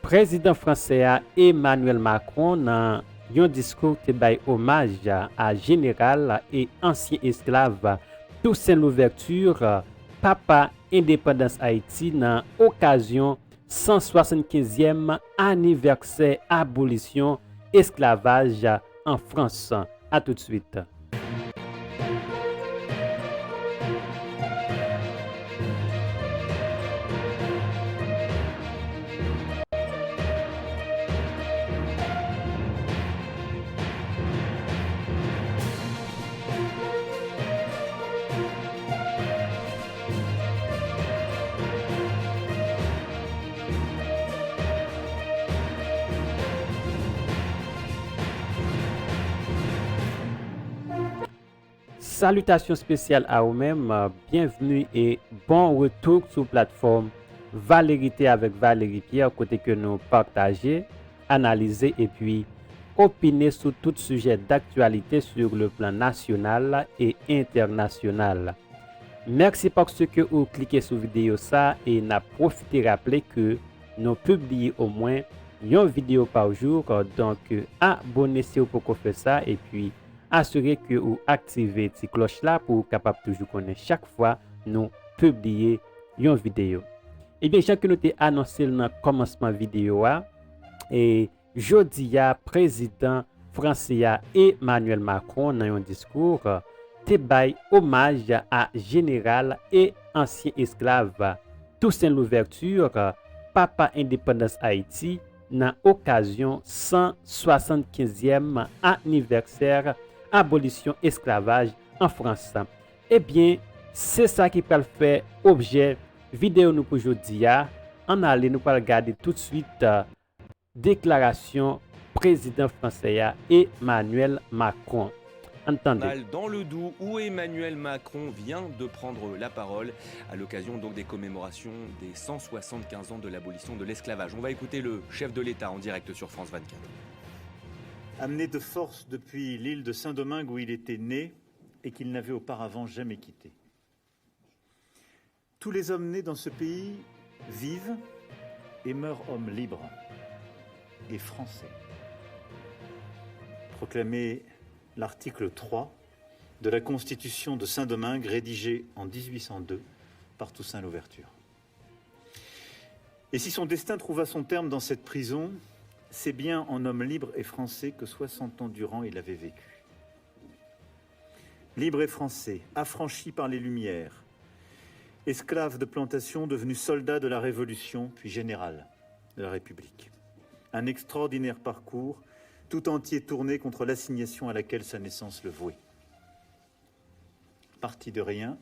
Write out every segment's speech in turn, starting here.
Président français Emmanuel Macron dans un discours qui bay hommage à général et ancien esclave Toussaint Louverture, papa indépendance Haïti dans occasion 175e anniversaire abolition esclavage en France. À tout de suite. Salutations spéciales à vous-même, bienvenue et bon retour sur plateforme Valérité avec Valérie Pierre, côté que nous partager, analyser et puis opiner sur tout sujet d'actualité sur le plan national et international. Merci parce que vous cliquez sur vidéo ça et n'a profité rappeler que nous publions au moins une vidéo par jour, donc abonnez-vous pour faire ça et puis assurez que vous activez cette cloche là pour capable toujours connaître chaque fois nous publier une vidéo. Et bien, chaque que nous t'ai annoncé dans le commencement vidéo et jeudi président français Emmanuel Macron dans un discours te bay hommage à général et ancien esclave Toussaint Louverture, papa indépendance Haïti dans occasion 175e anniversaire abolition esclavage en France. Eh bien, c'est ça qui peut le faire objet vidéo nous pour aujourd'hui. On allait nous regarder tout de suite déclaration président français Emmanuel Macron. Entendez. Dans le Doubs, où Emmanuel Macron vient de prendre la parole à l'occasion donc des commémorations des 175 ans de l'abolition de l'esclavage. On va écouter le chef de l'État en direct sur France 24. Amené de force depuis l'île de Saint-Domingue où il était né et qu'il n'avait auparavant jamais quitté. Tous les hommes nés dans ce pays vivent et meurent hommes libres et français. Proclamé l'article 3 de la Constitution de Saint-Domingue, rédigée en 1802 par Toussaint Louverture. Et si son destin trouva son terme dans cette prison, c'est bien en homme libre et français que 60 ans durant il avait vécu. Libre et français, affranchi par les Lumières, esclave de plantation, devenu soldat de la Révolution, puis général de la République. Un extraordinaire parcours, tout entier tourné contre l'assignation à laquelle sa naissance le vouait. Parti de rien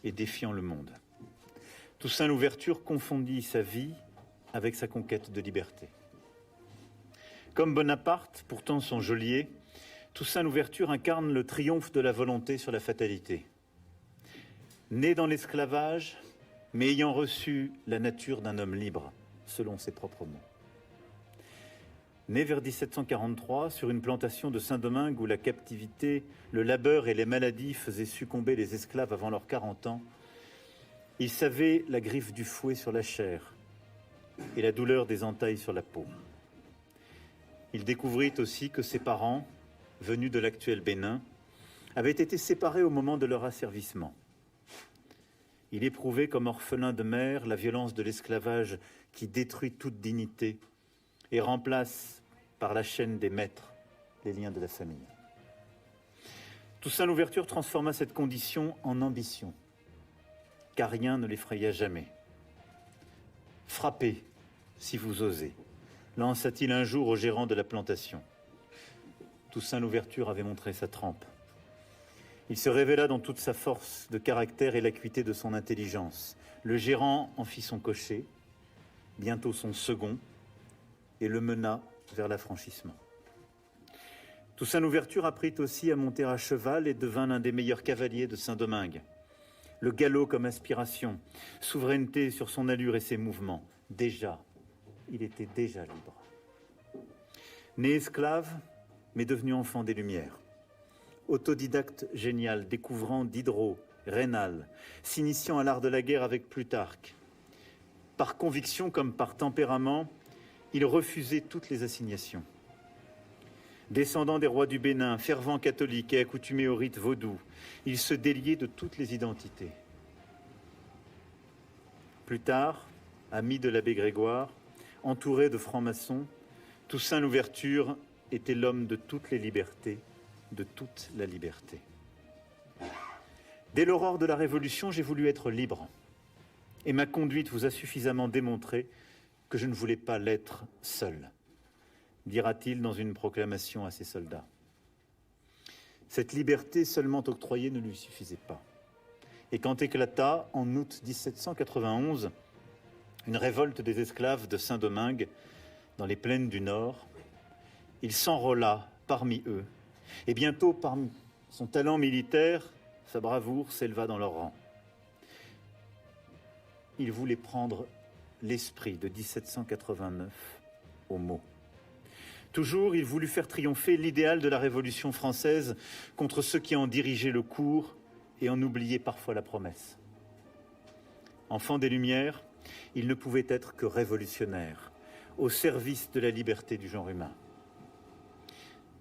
et défiant le monde. Toussaint Louverture confondit sa vie avec sa conquête de liberté. Comme Bonaparte, pourtant son geôlier, Toussaint Louverture incarne le triomphe de la volonté sur la fatalité. Né dans l'esclavage, mais ayant reçu la nature d'un homme libre, selon ses propres mots. Né vers 1743 sur une plantation de Saint-Domingue où la captivité, le labeur et les maladies faisaient succomber les esclaves avant leurs 40 ans, il savait la griffe du fouet sur la chair et la douleur des entailles sur la peau. Il découvrit aussi que ses parents, venus de l'actuel Bénin, avaient été séparés au moment de leur asservissement. Il éprouvait comme orphelin de mère la violence de l'esclavage qui détruit toute dignité et remplace par la chaîne des maîtres les liens de la famille. Toussaint Louverture transforma cette condition en ambition, car rien ne l'effraya jamais. Frappez, si vous osez, lança-t-il un jour au gérant de la plantation. Toussaint Louverture avait montré sa trempe. Il se révéla dans toute sa force de caractère et l'acuité de son intelligence. Le gérant en fit son cocher, bientôt son second, et le mena vers l'affranchissement. Toussaint Louverture apprit aussi à monter à cheval et devint l'un des meilleurs cavaliers de Saint-Domingue. Le galop comme aspiration, souveraineté sur son allure et ses mouvements. Il était déjà libre. Né esclave, mais devenu enfant des Lumières. Autodidacte génial, découvrant Diderot, Raynal, s'initiant à l'art de la guerre avec Plutarque. Par conviction comme par tempérament, il refusait toutes les assignations. Descendant des rois du Bénin, fervent catholique et accoutumé au rite vaudou, il se déliait de toutes les identités. Plus tard, ami de l'abbé Grégoire, entouré de francs-maçons, Toussaint Louverture était l'homme de toutes les libertés, de toute la liberté. Dès l'aurore de la Révolution, j'ai voulu être libre. Et ma conduite vous a suffisamment démontré que je ne voulais pas l'être seul, dira-t-il dans une proclamation à ses soldats. Cette liberté seulement octroyée ne lui suffisait pas. Et quand éclata, en août 1791, une révolte des esclaves de Saint-Domingue dans les plaines du Nord, il s'enrôla parmi eux. Et bientôt, par son talent militaire, sa bravoure s'éleva dans leur rang. Il voulait prendre l'esprit de 1789 au mot. Toujours, il voulut faire triompher l'idéal de la Révolution française contre ceux qui en dirigeaient le cours et en oubliaient parfois la promesse. Enfant des Lumières, il ne pouvait être que révolutionnaire, au service de la liberté du genre humain.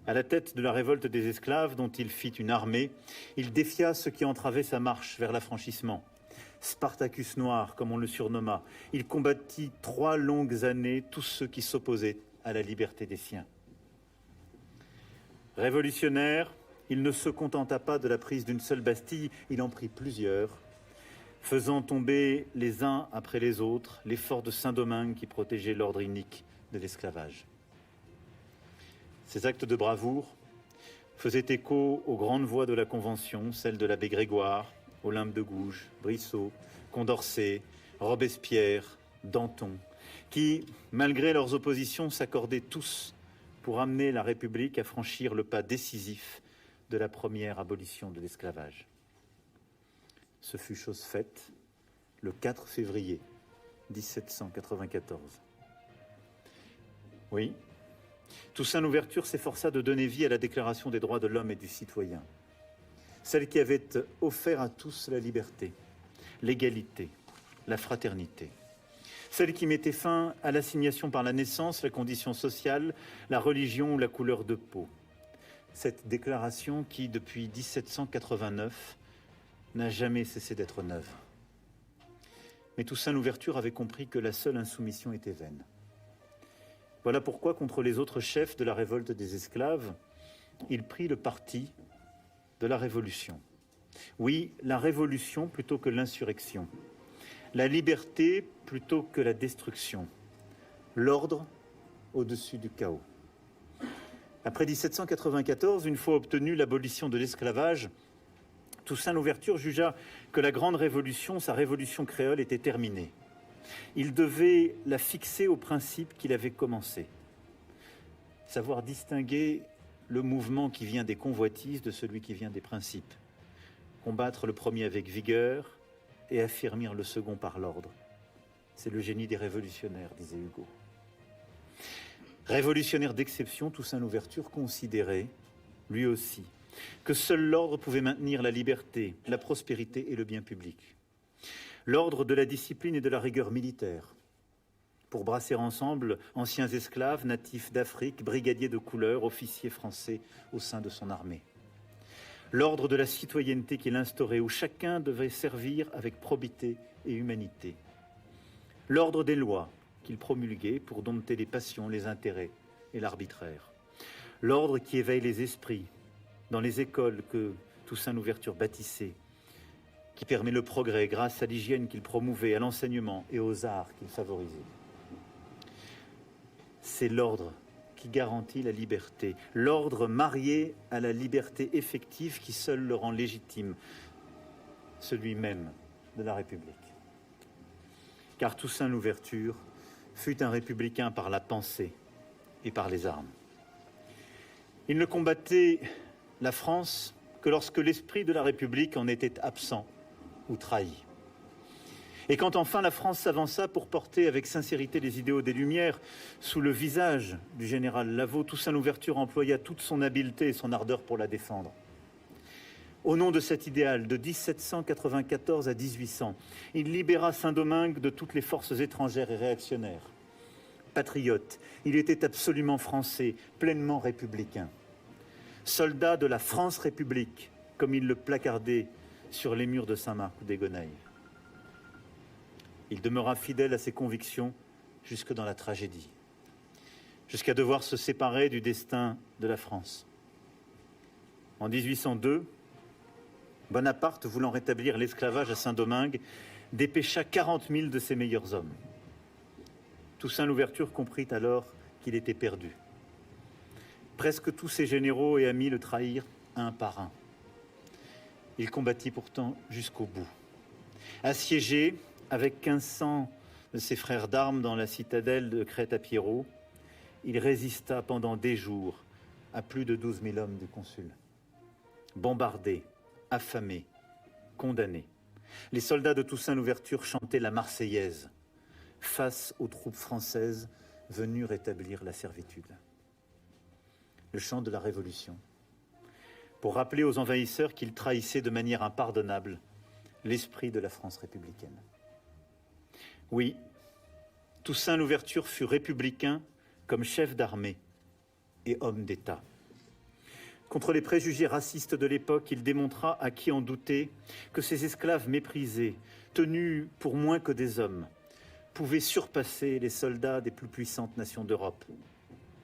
À la tête de la révolte des esclaves, dont il fit une armée, il défia ceux qui entravaient sa marche vers l'affranchissement. Spartacus noir, comme on le surnomma, il combattit 3 longues années tous ceux qui s'opposaient à la liberté des siens. Révolutionnaire, il ne se contenta pas de la prise d'une seule Bastille, il en prit plusieurs, faisant tomber les uns après les autres les forts de Saint-Domingue qui protégeaient l'ordre inique de l'esclavage. Ces actes de bravoure faisaient écho aux grandes voix de la Convention, celles de l'abbé Grégoire, Olympe de Gouges, Brissot, Condorcet, Robespierre, Danton, qui, malgré leurs oppositions, s'accordaient tous pour amener la République à franchir le pas décisif de la première abolition de l'esclavage. Ce fut chose faite le 4 février 1794. Oui, Toussaint Louverture s'efforça de donner vie à la Déclaration des droits de l'homme et du citoyen, celle qui avait offert à tous la liberté, l'égalité, la fraternité, celle qui mettait fin à l'assignation par la naissance, la condition sociale, la religion ou la couleur de peau. Cette déclaration qui, depuis 1789, n'a jamais cessé d'être neuve. Mais Toussaint Louverture avait compris que la seule insoumission était vaine. Voilà pourquoi, contre les autres chefs de la révolte des esclaves, il prit le parti de la révolution. Oui, la révolution plutôt que l'insurrection. La liberté plutôt que la destruction. L'ordre au-dessus du chaos. Après 1794, une fois obtenue l'abolition de l'esclavage, Toussaint Louverture jugea que la grande révolution, sa révolution créole, était terminée. Il devait la fixer au principe qu'il avait commencé. Savoir distinguer le mouvement qui vient des convoitises de celui qui vient des principes. Combattre le premier avec vigueur et affermir le second par l'ordre. C'est le génie des révolutionnaires, disait Hugo. Révolutionnaire d'exception, Toussaint Louverture considérait, lui aussi, que seul l'ordre pouvait maintenir la liberté, la prospérité et le bien public. L'ordre de la discipline et de la rigueur militaire, pour brasser ensemble anciens esclaves, natifs d'Afrique, brigadiers de couleur, officiers français au sein de son armée. L'ordre de la citoyenneté qu'il instaurait, où chacun devait servir avec probité et humanité. L'ordre des lois qu'il promulguait pour dompter les passions, les intérêts et l'arbitraire. L'ordre qui éveille les esprits dans les écoles que Toussaint Louverture bâtissait, qui permet le progrès grâce à l'hygiène qu'il promouvait, à l'enseignement et aux arts qu'il favorisait. C'est l'ordre qui garantit la liberté, l'ordre marié à la liberté effective qui seul le rend légitime, celui même de la République. Car Toussaint Louverture fut un républicain par la pensée et par les armes. Il ne combattait la France que lorsque l'esprit de la République en était absent ou trahi. Et quand enfin la France s'avança pour porter avec sincérité les idéaux des Lumières, sous le visage du général Lavaux, Toussaint Louverture employa toute son habileté et son ardeur pour la défendre. Au nom de cet idéal, de 1794 à 1800, il libéra Saint-Domingue de toutes les forces étrangères et réactionnaires. patriote, il était absolument français, pleinement républicain. Soldat de la France République, comme il le placardait sur les murs de Saint-Marc ou des Gonaïves. Il demeura fidèle à ses convictions jusque dans la tragédie, jusqu'à devoir se séparer du destin de la France. En 1802, Bonaparte, voulant rétablir l'esclavage à Saint-Domingue, dépêcha 40 000 de ses meilleurs hommes. Toussaint Louverture comprit alors qu'il était perdu. Presque tous ses généraux et amis le trahirent un par un. Il combattit pourtant jusqu'au bout. Assiégé avec 1500 de ses frères d'armes dans la citadelle de Crête-à-Pierrot, il résista pendant des jours à plus de 12 000 hommes du consul. Bombardés, affamés, condamnés, les soldats de Toussaint Louverture chantaient la Marseillaise face aux troupes françaises venues rétablir la servitude. Le chant de la Révolution, pour rappeler aux envahisseurs qu'ils trahissaient de manière impardonnable l'esprit de la France républicaine. Oui, Toussaint Louverture fut républicain comme chef d'armée et homme d'État. Contre les préjugés racistes de l'époque, il démontra à qui en doutait que ces esclaves méprisés, tenus pour moins que des hommes, pouvaient surpasser les soldats des plus puissantes nations d'Europe.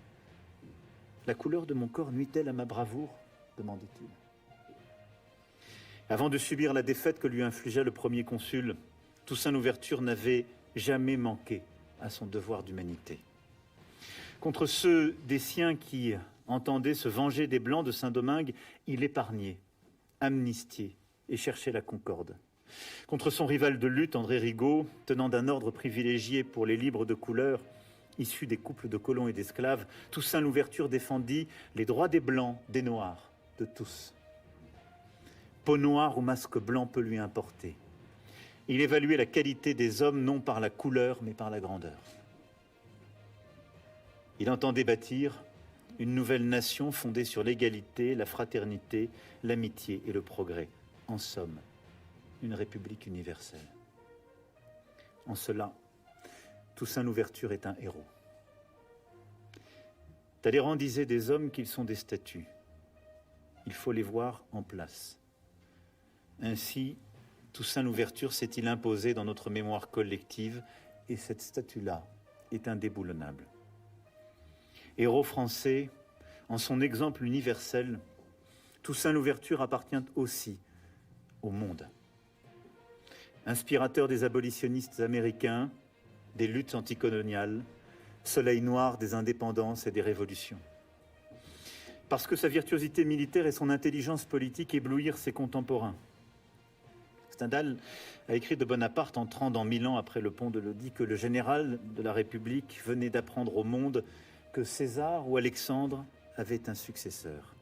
« La couleur de mon corps nuit-elle à ma bravoure ?» demandait-il. Avant de subir la défaite que lui infligea le premier consul, Toussaint Louverture n'avait jamais manqué à son devoir d'humanité. Contre ceux des siens qui entendaient se venger des Blancs de Saint-Domingue, il épargnait, amnistiait et cherchait la concorde. Contre son rival de lutte, André Rigaud, tenant d'un ordre privilégié pour les libres de couleur, issus des couples de colons et d'esclaves, Toussaint Louverture défendit les droits des Blancs, des Noirs, de tous. Peau noire ou masque blanc peut lui importer. Il évaluait la qualité des hommes non par la couleur, mais par la grandeur. Il entendait bâtir une nouvelle nation fondée sur l'égalité, la fraternité, l'amitié et le progrès. En somme, une république universelle. En cela, Toussaint Louverture est un héros. Talleyrand disait des hommes qu'ils sont des statues. Il faut les voir en place. Ainsi, Toussaint Louverture s'est-il imposé dans notre mémoire collective, et cette statue-là est indéboulonnable. Héros français, en son exemple universel, Toussaint Louverture appartient aussi au monde. Inspirateur des abolitionnistes américains, des luttes anticoloniales, soleil noir des indépendances et des révolutions. Parce que sa virtuosité militaire et son intelligence politique éblouirent ses contemporains. Stendhal a écrit de Bonaparte, entrant dans Milan après le pont de Lodi, que le général de la République venait d'apprendre au monde que César ou Alexandre avaient un successeur.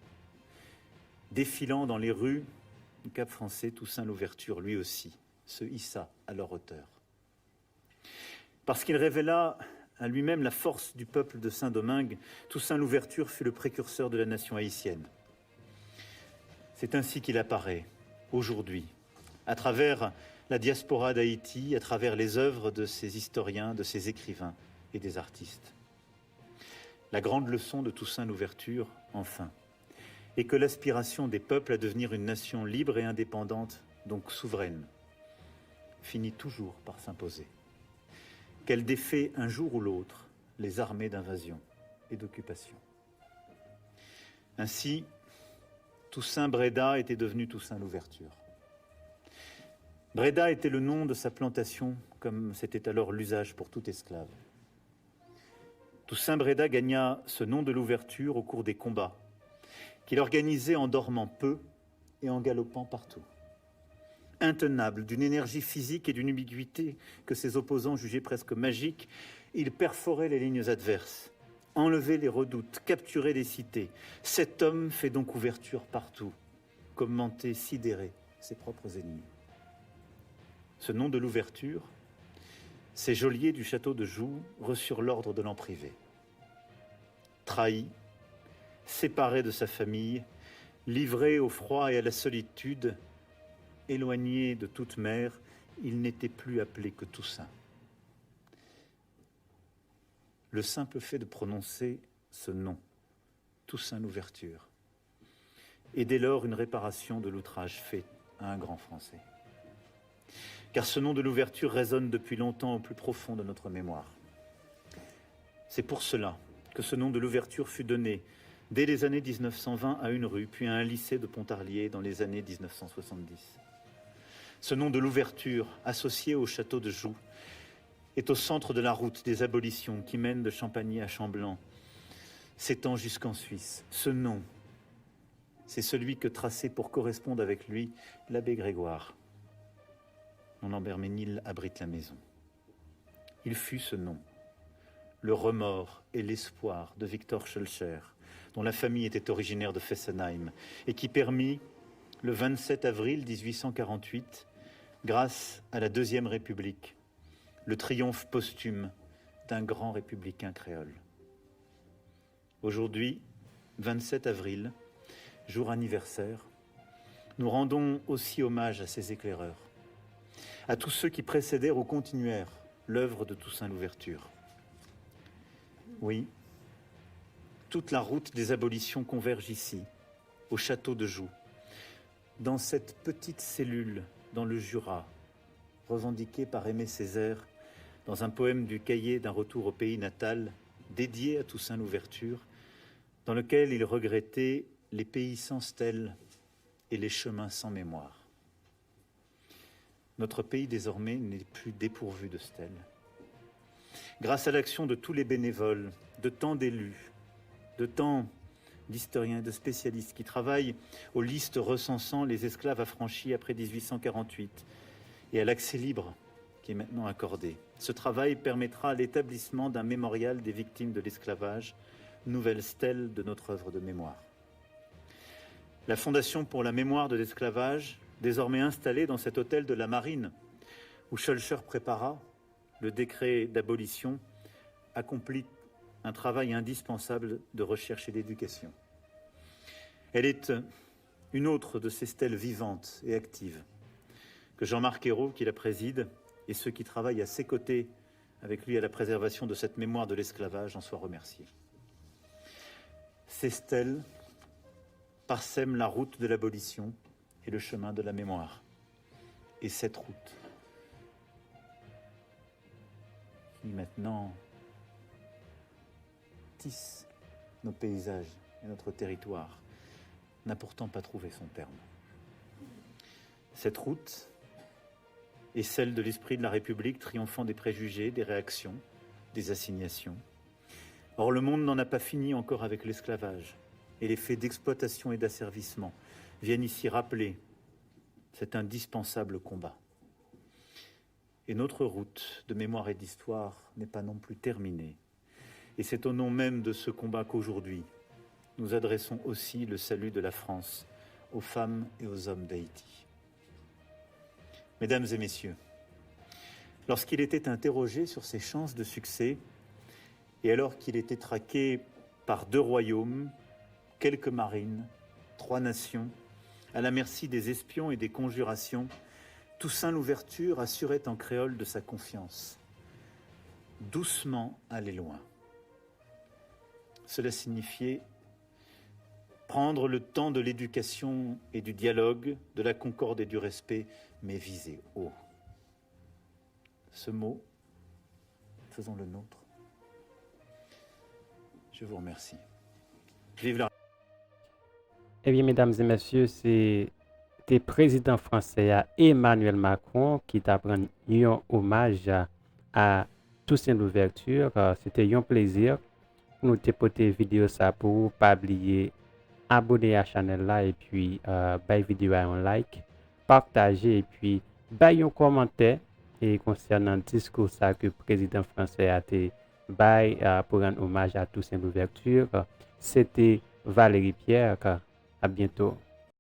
Défilant dans les rues du Cap Français, Toussaint Louverture, lui aussi, se hissa à leur hauteur. Parce qu'il révéla à lui-même la force du peuple de Saint-Domingue, Toussaint Louverture fut le précurseur de la nation haïtienne. C'est ainsi qu'il apparaît, aujourd'hui, à travers la diaspora d'Haïti, à travers les œuvres de ses historiens, de ses écrivains et des artistes. La grande leçon de Toussaint Louverture, enfin, est que l'aspiration des peuples à devenir une nation libre et indépendante, donc souveraine, finit toujours par s'imposer. Qu'elle défait un jour ou l'autre les armées d'invasion et d'occupation. Ainsi, Toussaint Bréda était devenu Toussaint Louverture. Bréda était le nom de sa plantation, comme c'était alors l'usage pour tout esclave. Toussaint Bréda gagna ce nom de l'ouverture au cours des combats, qu'il organisait en dormant peu et en galopant partout. Intenable, d'une énergie physique et d'une ubiquité que ses opposants jugeaient presque magique, il perforait les lignes adverses, enlevait les redoutes, capturait les cités. Cet homme fait donc ouverture partout, commentait sidéré ses propres ennemis. Ce nom de l'ouverture, ces geôliers du château de Joux reçurent l'ordre de l'en priver. Trahi, séparé de sa famille, livré au froid et à la solitude, éloigné de toute mère, il n'était plus appelé que Toussaint. le simple fait de prononcer ce nom, Toussaint Louverture, et dès lors une réparation de l'outrage fait à un grand Français. Car ce nom de Louverture résonne depuis longtemps au plus profond de notre mémoire. C'est pour cela que ce nom de Louverture fut donné dès les années 1920 à une rue, puis à un lycée de Pontarlier dans les années 1970. Ce nom de Louverture, associé au château de Joux, est au centre de la route des abolitions qui mène de Champagny à Chamblanc, s'étend jusqu'en Suisse. Ce nom, c'est celui que traçait pour correspondre avec lui l'abbé Grégoire. Mon Lambert-Ménil abrite la maison. Il fut ce nom, le remords et l'espoir de Victor Schœlcher, dont la famille était originaire de Fessenheim, et qui permit, le 27 avril 1848, grâce à la Deuxième République, le triomphe posthume d'un grand républicain créole. Aujourd'hui, 27 avril, jour anniversaire, nous rendons aussi hommage à ces éclaireurs, à tous ceux qui précédèrent ou continuèrent l'œuvre de Toussaint Louverture. Oui, toute la route des abolitions converge ici, au château de Joux, dans cette petite cellule dans le Jura, revendiquée par Aimé Césaire dans un poème du cahier d'un retour au pays natal, dédié à Toussaint Louverture, dans lequel il regrettait les pays sans stèles et les chemins sans mémoire. Notre pays désormais n'est plus dépourvu de stèles. Grâce à l'action de tous les bénévoles, de tant d'élus, de tant d'historiens et de spécialistes qui travaillent aux listes recensant les esclaves affranchis après 1848 et à l'accès libre qui est maintenant accordé. Ce travail permettra l'établissement d'un mémorial des victimes de l'esclavage, nouvelle stèle de notre œuvre de mémoire. La Fondation pour la mémoire de l'esclavage, désormais installée dans cet hôtel de la Marine, où Schœlcher prépara le décret d'abolition, accomplit un travail indispensable de recherche et d'éducation. Elle est une autre de ces stèles vivantes et actives que Jean-Marc Ayrault, qui la préside, et ceux qui travaillent à ses côtés avec lui à la préservation de cette mémoire de l'esclavage en soient remerciés. Ces stèles parsèment la route de l'abolition et le chemin de la mémoire. Et cette route, qui maintenant tisse nos paysages et notre territoire, n'a pourtant pas trouvé son terme. Cette route est celle de l'esprit de la République triomphant des préjugés, des réactions, des assignations. Or, le monde n'en a pas fini encore avec l'esclavage, et les faits d'exploitation et d'asservissement viennent ici rappeler cet indispensable combat. Et notre route de mémoire et d'histoire n'est pas non plus terminée. Et c'est au nom même de ce combat qu'aujourd'hui, nous adressons aussi le salut de la France aux femmes et aux hommes d'Haïti. Mesdames et messieurs, lorsqu'il était interrogé sur ses chances de succès, et alors qu'il était traqué par 2 royaumes, quelques marines, 3 nations, à la merci des espions et des conjurations, Toussaint Louverture assurait en créole de sa confiance. Doucement aller loin. Cela signifiait prendre le temps de l'éducation et du dialogue, de la concorde et du respect, mais viser haut. Ce mot, faisons le nôtre. Je vous remercie. Vive la... Eh bien, mesdames et messieurs, c'était président français Emmanuel Macron qui t'a rendu un hommage à Toussaint Louverture. C'était un plaisir pour nous te porter vidéo ça pour pas oublier abonner à la chaîne là et puis bailler vidéo un like, partager et puis bailler un commentaire et concernant le discours ça que le président français a été bail pour rendre hommage à Toussaint Louverture. C'était Valérie Pierre. À bientôt.